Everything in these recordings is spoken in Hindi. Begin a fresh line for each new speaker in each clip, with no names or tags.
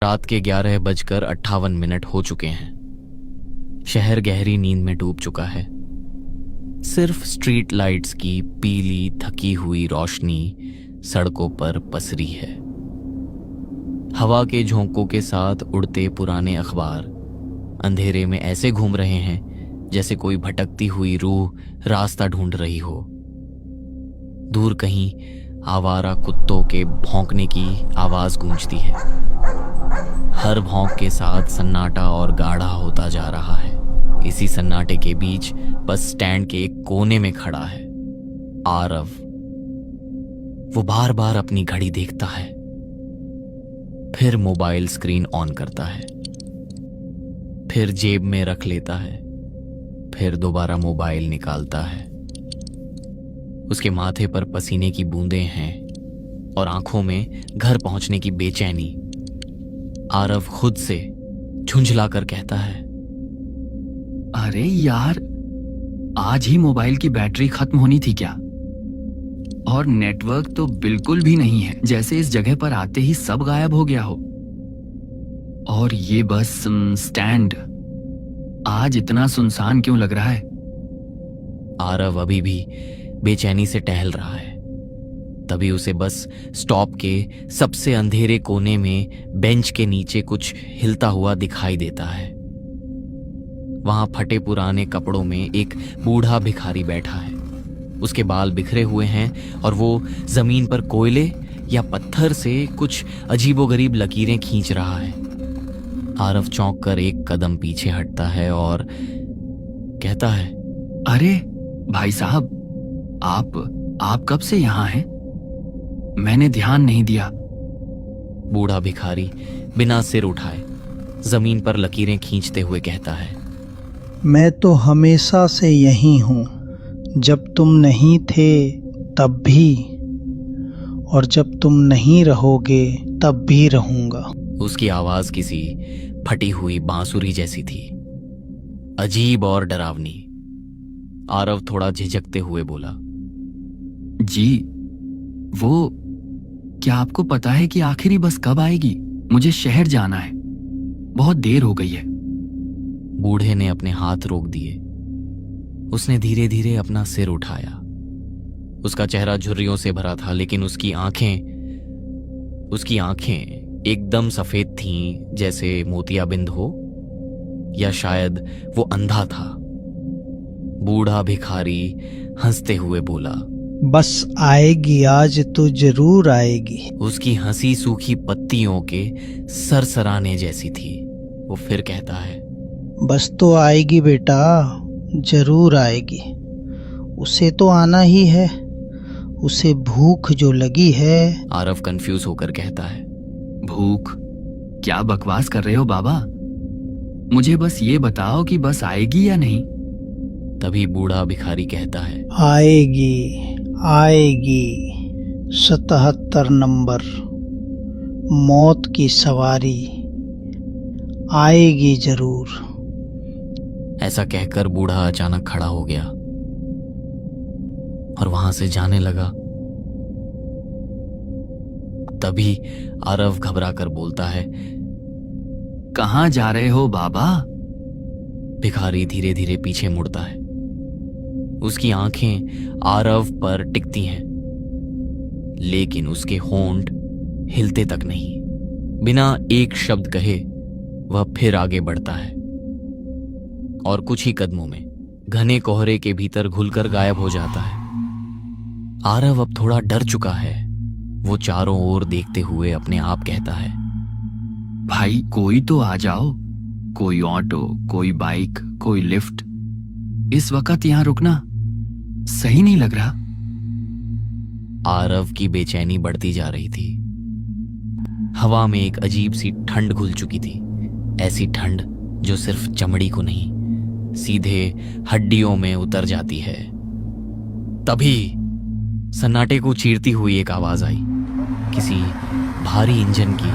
रात के 11:58 हो चुके हैं। शहर गहरी नींद में डूब चुका है। सिर्फ स्ट्रीट लाइट्स की पीली थकी हुई रोशनी सड़कों पर पसरी है। हवा के झोंकों के साथ उड़ते पुराने अखबार अंधेरे में ऐसे घूम रहे हैं जैसे कोई भटकती हुई रूह रास्ता ढूंढ रही हो। दूर कहीं आवारा कुत्तों के भौंकने की आवाज गूंजती है। हर भौंक के साथ सन्नाटा और गाढ़ा होता जा रहा है। इसी सन्नाटे के बीच बस स्टैंड के एक कोने में खड़ा है आरव। वो बार बार अपनी घड़ी देखता है, फिर मोबाइल स्क्रीन ऑन करता है, फिर जेब में रख लेता है, फिर दोबारा मोबाइल निकालता है। उसके माथे पर पसीने की बूंदें हैं और आंखों में घर पहुंचने की बेचैनी। आरव खुद से झुंझलाकर कहता है,
अरे यार, आज ही मोबाइल की बैटरी खत्म होनी थी क्या? और नेटवर्क तो बिल्कुल भी नहीं है, जैसे इस जगह पर आते ही सब गायब हो गया हो। और ये बस स्टैंड आज इतना सुनसान क्यों लग रहा है?
आरव अभी भी बेचैनी से टहल रहा है। तभी उसे बस स्टॉप के सबसे अंधेरे कोने में बेंच के नीचे कुछ हिलता हुआ दिखाई देता है। वहां फटे पुराने कपड़ों में एक बूढ़ा भिखारी बैठा है। उसके बाल बिखरे हुए हैं और वो जमीन पर कोयले या पत्थर से कुछ अजीबोगरीब लकीरें खींच रहा है। आरव चौंक कर एक कदम पीछे हटता है और कहता है,
अरे भाई साहब, आप कब से यहाँ हैं? मैंने ध्यान नहीं दिया।
बूढ़ा भिखारी बिना सिर उठाए जमीन पर लकीरें खींचते हुए कहता है,
मैं तो हमेशा से यही हूँ, जब तुम नहीं थे तब भी, और जब तुम नहीं रहोगे तब भी रहूंगा।
उसकी आवाज किसी फटी हुई बांसुरी जैसी थी, अजीब और डरावनी। आरव थोड़ा झिझकते हुए बोला,
जी, वो क्या आपको पता है कि आखिरी बस कब आएगी? मुझे शहर जाना है, बहुत देर हो गई है।
बूढ़े ने अपने हाथ रोक दिए। उसने धीरे धीरे अपना सिर उठाया। उसका चेहरा झुर्रियों से भरा था, लेकिन उसकी आंखें एकदम सफेद थीं, जैसे मोतियाबिंद हो, या शायद वो अंधा था। बूढ़ा भिखारी हंसते हुए बोला,
बस आएगी, आज तो जरूर आएगी।
उसकी हंसी सूखी पत्तियों के सरसराने जैसी थी। वो फिर कहता है,
बस तो आएगी बेटा, जरूर आएगी। उसे तो आना ही है, उसे भूख जो लगी है।
आरव कंफ्यूज होकर कहता है,
भूख? क्या बकवास कर रहे हो बाबा? मुझे बस ये बताओ कि बस आएगी या नहीं।
तभी बूढ़ा भिखारी कहता है,
आएगी आएगी, 77 नंबर, मौत की सवारी, आएगी जरूर।
ऐसा कहकर बूढ़ा अचानक खड़ा हो गया और वहां से जाने लगा। तभी आरव घबरा कर बोलता है,
कहाँ जा रहे हो बाबा?
भिखारी धीरे धीरे पीछे मुड़ता है। उसकी आंखें आरव पर टिकती हैं, लेकिन उसके होंठ हिलते तक नहीं। बिना एक शब्द कहे वह फिर आगे बढ़ता है और कुछ ही कदमों में घने कोहरे के भीतर घुलकर गायब हो जाता है। आरव अब थोड़ा डर चुका है। वो चारों ओर देखते हुए अपने आप कहता है,
भाई कोई तो आ जाओ, कोई ऑटो, कोई बाइक, कोई लिफ्ट। इस वक्त यहाँ रुकना सही नहीं लग रहा।
आरव की बेचैनी बढ़ती जा रही थी। हवा में एक अजीब सी ठंड घुल चुकी थी, ऐसी ठंड जो सिर्फ चमड़ी को नहीं, सीधे हड्डियों में उतर जाती है। तभी सन्नाटे को चीरती हुई एक आवाज आई, किसी भारी इंजन की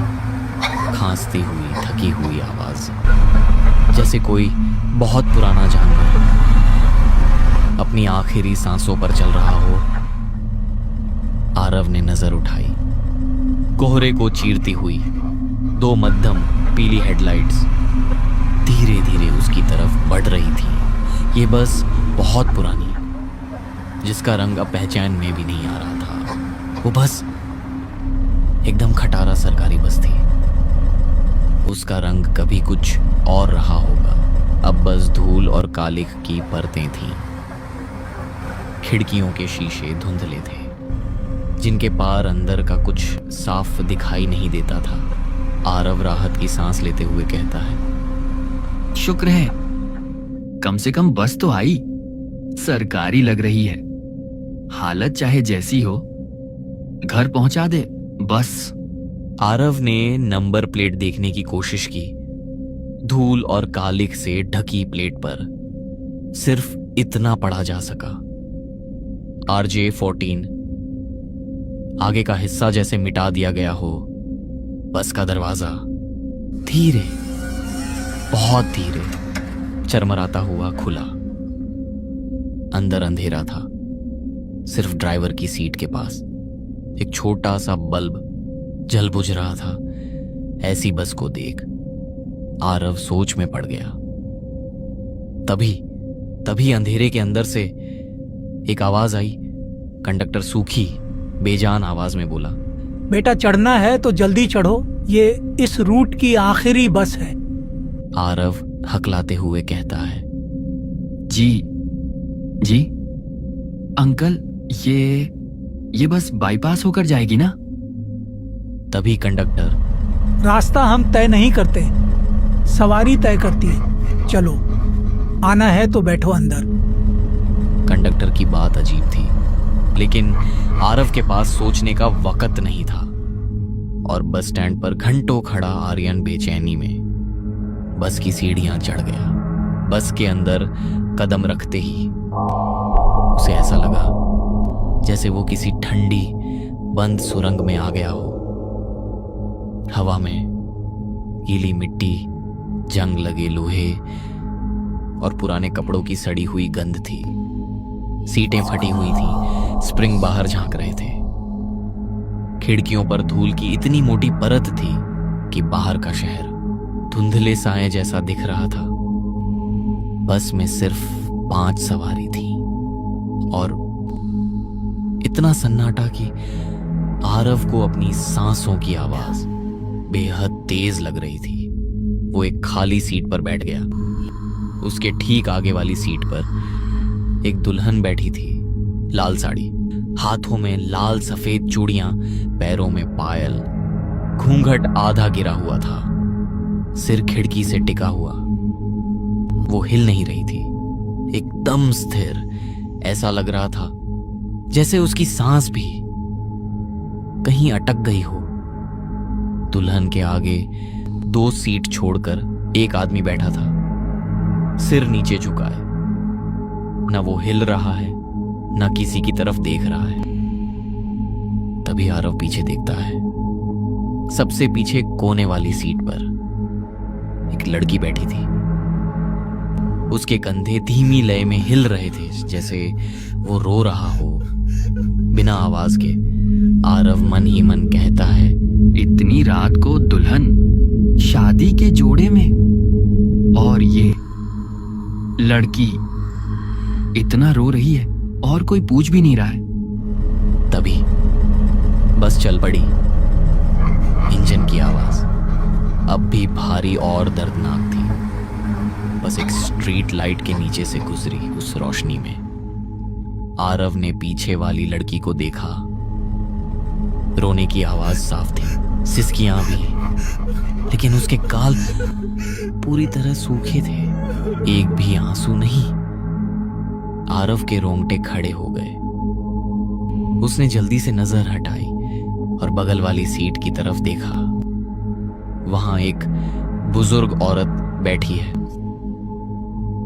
खांसती हुई थकी हुई आवाज, जैसे कोई बहुत पुराना जानवर अपनी आखिरी सांसों पर चल रहा हो। आरव ने नजर उठाई। कोहरे को चीरती हुई 2 मध्यम पीली हेडलाइट्स धीरे धीरे उसकी तरफ बढ़ रही थी। ये बस बहुत पुरानी, जिसका रंग अब पहचान में भी नहीं आ रहा था। वो बस एकदम खटारा सरकारी बस थी। उसका रंग कभी कुछ और रहा होगा, अब बस धूल और कालिख की परतें थीं। खिड़कियों के शीशे धुंधले थे, जिनके पार अंदर का कुछ साफ दिखाई नहीं देता था। आरव राहत की सांस लेते हुए कहता है,
शुक्र है, कम से कम बस तो आई। सरकारी लग रही है। हालत चाहे जैसी हो, घर पहुंचा दे बस।
आरव ने नंबर प्लेट देखने की कोशिश की। धूल और कालिख से ढकी प्लेट पर सिर्फ इतना पढ़ा जा सका, RJ14। आगे का हिस्सा जैसे मिटा दिया गया हो। बस का दरवाजा धीरे, बहुत धीरे चरमराता हुआ खुला। अंदर अंधेरा था। सिर्फ ड्राइवर की सीट के पास एक छोटा सा बल्ब जल बुझ रहा था। ऐसी बस को देख आरव सोच में पड़ गया। तभी अंधेरे के अंदर से एक आवाज आई। कंडक्टर सूखी बेजान आवाज में बोला,
बेटा चढ़ना है तो जल्दी चढ़ो, ये इस रूट की आखिरी बस है।
आरव हकलाते हुए कहता है,
जी अंकल, ये बस बाईपास होकर जाएगी ना?
तभी कंडक्टर,
रास्ता हम तय नहीं करते, सवारी तय करती है। चलो, आना है तो बैठो अंदर।
कंडक्टर की बात अजीब थी, लेकिन आरव के पास सोचने का वक्त नहीं था। और बस स्टैंड पर घंटों खड़ा आर्यन बेचैनी में बस की सीढ़ियां चढ़ गया। बस के अंदर कदम रखते ही उसे ऐसा लगा जैसे वो किसी ठंडी बंद सुरंग में आ गया हो। हवा में गीली मिट्टी, जंग लगे लोहे और पुराने कपड़ों की सड़ी हुई गंध थी। सीटें फटी हुई थीं, स्प्रिंग बाहर झांक रहे थे। खिड़कियों पर धूल की इतनी मोटी परत थी कि बाहर का शहर धुंधले साए जैसा दिख रहा था। बस में सिर्फ 5 सवारी थी और इतना सन्नाटा कि आरव को अपनी सांसों की आवाज बेहद तेज लग रही थी। वो एक खाली सीट पर बैठ गया। उसके ठीक आगे वाली सीट पर एक दुल्हन बैठी थी, लाल साड़ी, हाथों में लाल सफेद चूड़ियां, पैरों में पायल, घूंघट आधा गिरा हुआ था, सिर खिड़की से टिका हुआ। वो हिल नहीं रही थी, एकदम स्थिर। ऐसा लग रहा था जैसे उसकी सांस भी कहीं अटक गई हो। दुल्हन के आगे 2 सीट छोड़कर एक आदमी बैठा था, सिर नीचे झुकाए। न वो हिल रहा है, न किसी की तरफ देख रहा है। तभी आरव पीछे देखता है। सबसे पीछे कोने वाली सीट पर एक लड़की बैठी थी। उसके कंधे धीमी लय में हिल रहे थे, जैसे वो रो रहा हो, बिना आवाज के। आरव मन ही मन कहता है,
इतनी रात को दुल्हन शादी के जोड़े में, और ये लड़की इतना रो रही है और कोई पूछ भी नहीं रहा है।
तभी बस चल पड़ी। इंजन की आवाज अब भी भारी और दर्दनाक थी। बस एक स्ट्रीट लाइट के नीचे से गुजरी। उस रोशनी में आरव ने पीछे वाली लड़की को देखा। रोने की आवाज साफ थी, सिसकियां भी, लेकिन उसके गाल पूरी तरह सूखे थे, एक भी आंसू नहीं। आरव के रोंगटे खड़े हो गए। उसने जल्दी से नजर हटाई और बगल वाली सीट की तरफ देखा। वहां एक बुजुर्ग औरत बैठी है,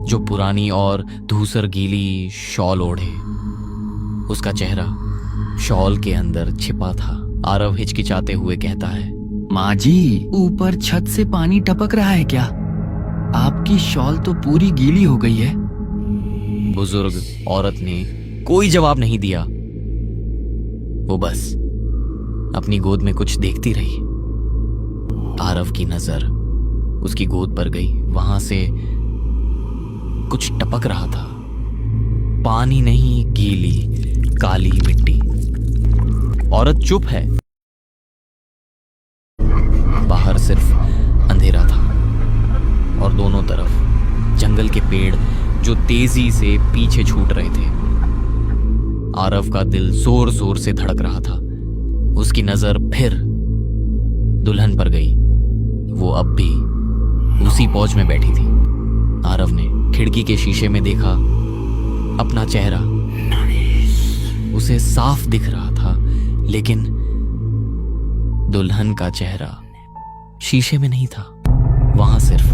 जो पुरानी और धूसर गीली शॉल ओढ़े। उसका चेहरा शॉल के अंदर छिपा था। आरव हिचकिचाते हुए कहता है,
माँ जी, ऊपर छत से पानी टपक रहा है क्या? आपकी शॉल तो पूरी गीली हो गई है।
बुजुर्ग औरत ने कोई जवाब नहीं दिया। वो बस अपनी गोद में कुछ देखती रही। आरव की नजर उसकी गोद पर गई। वहां से कुछ टपक रहा था, पानी नहीं, गीली काली मिट्टी। औरत चुप है। बाहर सिर्फ अंधेरा था और दोनों तरफ जंगल के पेड़ जो तेजी से पीछे छूट रहे थे। आरव का दिल जोर जोर से धड़क रहा था। उसकी नजर फिर दुल्हन पर गई। वो अब भी उसी पौज में बैठी थी। आरव ने खिड़की के शीशे में देखा अपना चेहरा। उसे साफ दिख रहा था, लेकिन दुल्हन का चेहरा शीशे में नहीं था। वहां सिर्फ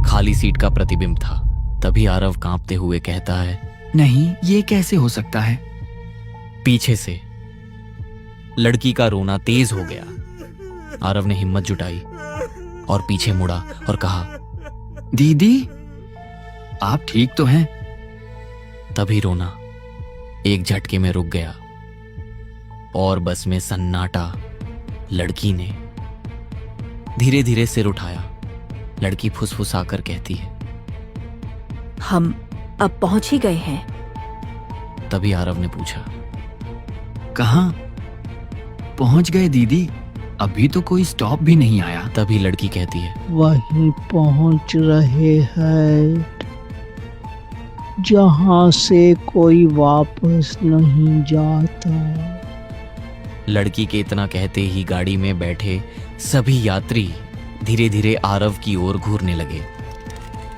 खाली सीट का प्रतिबिंब था। तभी आरव कांपते हुए कहता है,
नहीं, ये कैसे हो सकता है?
पीछे से लड़की का रोना तेज हो गया। आरव ने हिम्मत जुटाई और पीछे मुड़ा और कहा,
दीदी, आप ठीक तो हैं?
तभी रोना एक झटके में रुक गया और बस में सन्नाटा। लड़की ने धीरे धीरे सिर उठाया। लड़की फुसफुसाकर कहती है,
हम अब पहुंच ही गए हैं।
तभी आरव ने पूछा,
कहाँ पहुंच गए दीदी? अभी तो कोई स्टॉप भी नहीं आया।
तभी लड़की कहती है,
वहीं पहुंच रहे हैं जहां से कोई वापस नहीं जाता।
लड़की के इतना कहते ही गाड़ी में बैठे सभी यात्री धीरे धीरे आरव की ओर घूरने लगे।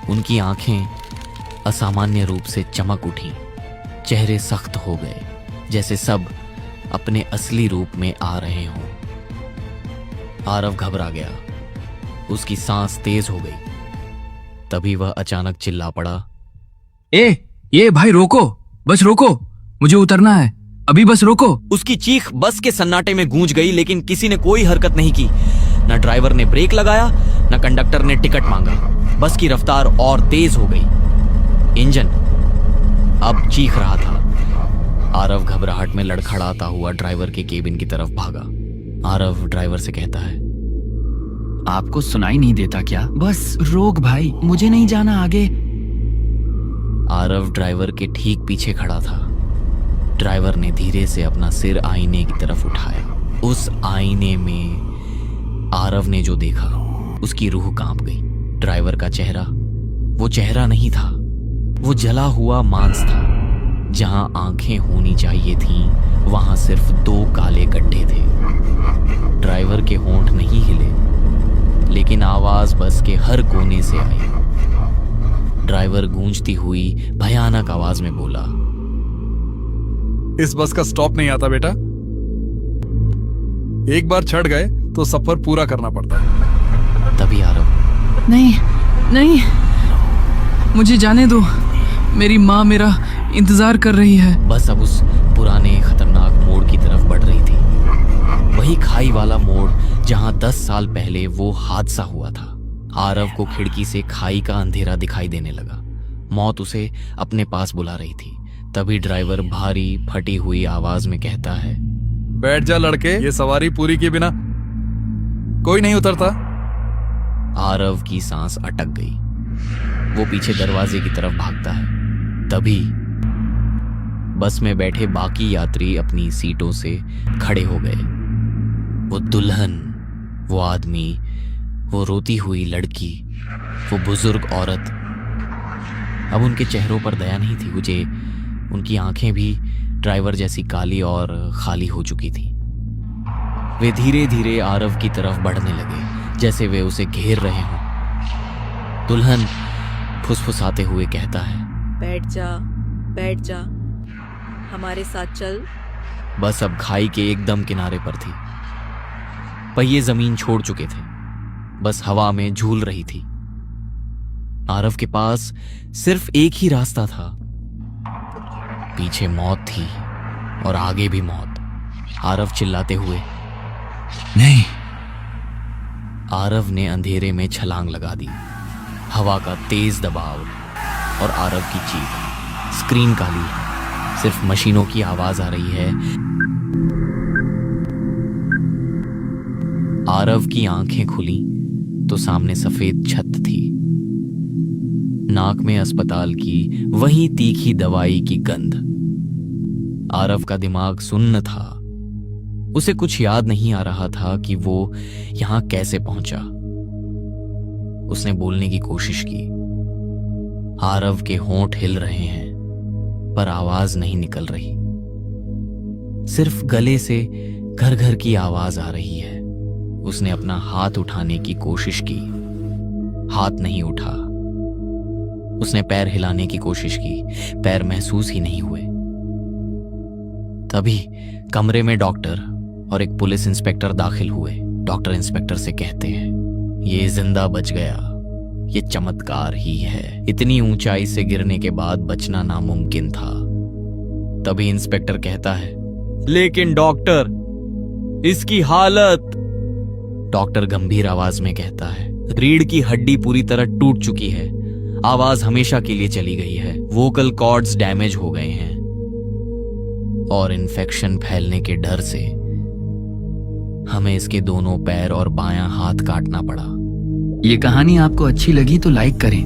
उनकी आंखें असामान्य रूप से चमक उठी। चेहरे सख्त हो गए, जैसे सब अपने असली रूप में आ रहे हों। आरव घबरा गया। उसकी सांस तेज हो गई। तभी वह अचानक चिल्ला पड़ा,
ये भाई रोको, बस रोको, मुझे उतरना है, अभी बस रोको।
उसकी चीख बस के सन्नाटे में गूंज गई, लेकिन किसी ने कोई हरकत नहीं की। न ड्राइवर ने ब्रेक लगाया, न कंडक्टर ने टिकट मांगा। बस की रफ्तार और तेज हो गई। इंजन अब चीख रहा था। आरव घबराहट में लड़खड़ाता हुआ ड्राइवर के केबिन की तरफ भागा। आरव ड्राइवर से कहता है,
आपको सुनाई नहीं देता क्या? बस रोक भाई, मुझे नहीं जाना आगे।
आरव ड्राइवर के ठीक पीछे खड़ा था। ड्राइवर ने धीरे से अपना सिर आईने की तरफ उठाया। उस आईने में आरव ने जो देखा, उसकी रूह कांप गई। ड्राइवर का चेहरा वो चेहरा नहीं था, वो जला हुआ मांस था। जहां आंखें होनी चाहिए थीं, वहां सिर्फ 2 काले गड्ढे थे। ड्राइवर के होंठ नहीं हिले, लेकिन आवाज बस के हर कोने से आई। ड्राइवर गूंजती हुई भयानक आवाज में बोला,
इस बस का स्टॉप नहीं आता बेटा। एक बार चढ़ गए तो सफर पूरा करना पड़ता है।
तभी आरव,
नहीं, मुझे जाने दो, मेरी माँ मेरा इंतजार कर रही है।
बस अब उस पुराने खतरनाक मोड़ की तरफ बढ़ रही थी। वही खाई वाला मोड़ जहां 10 साल पहले वो हादसा हुआ था। आरव को खिड़की से खाई का अंधेरा दिखाई देने लगा। मौत उसे अपने पास बुला रही थी। तभी ड्राइवर भारी फटी हुई आवाज में कहता है,
बैठ जा लड़के, ये सवारी पूरी किए बिना कोई नहीं उतरता।
आरव की सांस अटक गई। वो पीछे दरवाजे की तरफ भागता है। तभी बस में बैठे बाकी यात्री अपनी सीटों से खड़े हो गए। वो दुल्हन, वो आदमी, वो रोती हुई लड़की, वो बुजुर्ग औरत। अब उनके चेहरों पर दया नहीं थी। मुझे उनकी आंखें भी ड्राइवर जैसी काली और खाली हो चुकी थी। वे धीरे धीरे आरव की तरफ बढ़ने लगे, जैसे वे उसे घेर रहे हों। दुल्हन फुसफुसाते हुए कहता है,
बैठ जा, हमारे साथ चल।
बस अब खाई के एकदम किनारे पर थी। पहिए जमीन छोड़ चुके थे, बस हवा में झूल रही थी। आरव के पास सिर्फ एक ही रास्ता था। पीछे मौत थी और आगे भी मौत। आरव चिल्लाते हुए,
नहीं।
आरव ने अंधेरे में छलांग लगा दी। हवा का तेज दबाव और आरव की चीख। स्क्रीन काली है, सिर्फ मशीनों की आवाज आ रही है। आरव की आंखें खुली तो सामने सफेद छत थी। नाक में अस्पताल की वही तीखी दवाई की गंध। आरव का दिमाग सुन्न था। उसे कुछ याद नहीं आ रहा था कि वो यहां कैसे पहुंचा। उसने बोलने की कोशिश की। आरव के होंठ हिल रहे हैं पर आवाज नहीं निकल रही। सिर्फ गले से घर घर की आवाज आ रही है। उसने अपना हाथ उठाने की कोशिश की, हाथ नहीं उठा। उसने पैर हिलाने की कोशिश की, पैर महसूस ही नहीं हुए। तभी कमरे में डॉक्टर और एक पुलिस इंस्पेक्टर दाखिल हुए। डॉक्टर इंस्पेक्टर से कहते हैं, ये जिंदा बच गया, ये चमत्कार ही है। इतनी ऊंचाई से गिरने के बाद बचना नामुमकिन था। तभी इंस्पेक्टर कहता है, लेकिन डॉक्टर, इसकी हालत। डॉक्टर गंभीर आवाज में कहता है, रीढ़ की हड्डी पूरी तरह टूट चुकी है, आवाज हमेशा के लिए चली गई है, वोकल कॉर्ड्स डैमेज हो गए हैं और इन्फेक्शन फैलने के डर से हमें इसके दोनों पैर और बायां हाथ काटना पड़ा।
ये कहानी आपको अच्छी लगी तो लाइक करें